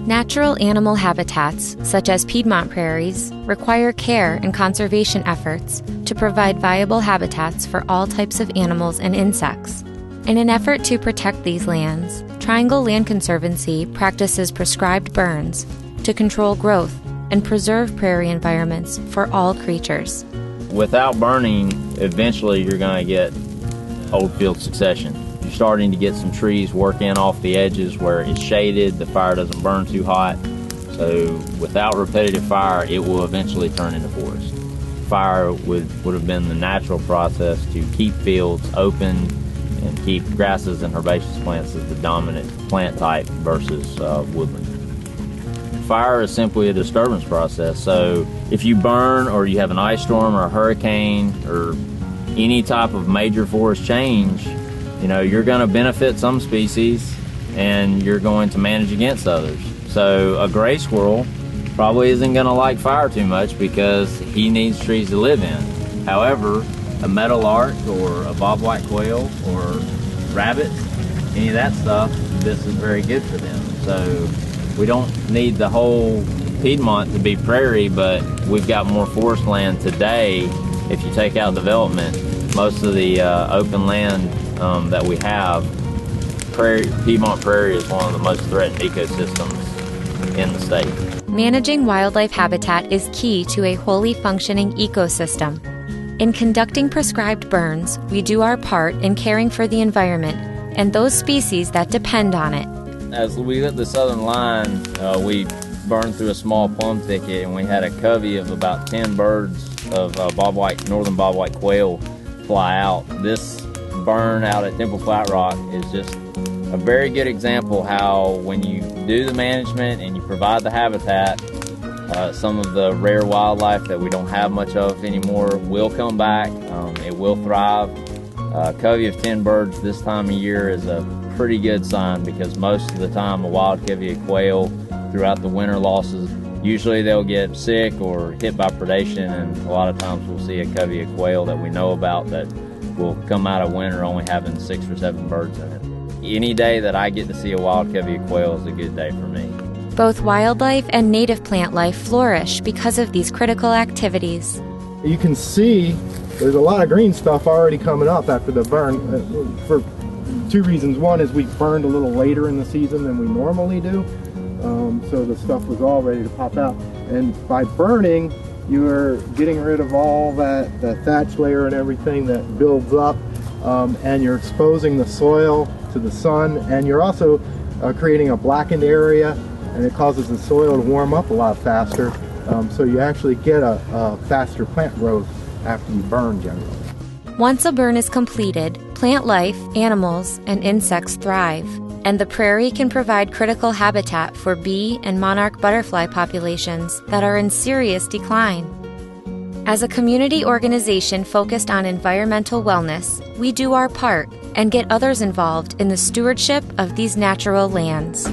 Natural animal habitats, such as Piedmont prairies, require care and conservation efforts to provide viable habitats for all types of animals and insects. In an effort to protect these lands, Triangle Land Conservancy practices prescribed burns to control growth and preserve prairie environments for all creatures. Without burning, eventually you're going to get old field succession. You're starting to get some trees working off the edges where it's shaded, the fire doesn't burn too hot. So without repetitive fire, it will eventually turn into forest. Fire would have been the natural process to keep fields open and keep grasses and herbaceous plants as the dominant plant type versus woodland. Fire is simply a disturbance process. So if you burn or you have an ice storm or a hurricane or any type of major forest change, you're going to benefit some species and you're going to manage against others. So a gray squirrel probably isn't going to like fire too much because he needs trees to live in. However, a meadowlark or a bobwhite quail or rabbits, any of that stuff, this is very good for them. So we don't need the whole Piedmont to be prairie, but we've got more forest land today. If you take out development, most of the open land that we have, Piedmont prairie is one of the most threatened ecosystems in the state. Managing wildlife habitat is key to a wholly functioning ecosystem. In conducting prescribed burns, we do our part in caring for the environment and those species that depend on it. As we hit the southern line, we burned through a small plum thicket and we had a covey of about 10 birds of northern bobwhite quail fly out. This burn out at Temple Flat Rock is just a very good example how when you do the management and you provide the habitat, some of the rare wildlife that we don't have much of anymore will come back. It will thrive. A covey of 10 birds this time of year is a pretty good sign because most of the time a wild covey of quail throughout the winter losses, usually they'll get sick or hit by predation, and a lot of times we'll see a covey of quail that we know about that will come out of winter only having 6 or 7 birds in it. Any day that I get to see a wild covey of quail is a good day for me. Both wildlife and native plant life flourish because of these critical activities. You can see there's a lot of green stuff already coming up after the burn for 2 reasons. One is we burned a little later in the season than we normally do, so the stuff was all ready to pop out. And by burning, you're getting rid of all that thatch layer and everything that builds up, and you're exposing the soil to the sun, and you're also creating a blackened area, and it causes the soil to warm up a lot faster, so you actually get a faster plant growth after you burn generally. Once a burn is completed, plant life, animals, and insects thrive, and the prairie can provide critical habitat for bee and monarch butterfly populations that are in serious decline. As a community organization focused on environmental wellness, we do our part and get others involved in the stewardship of these natural lands.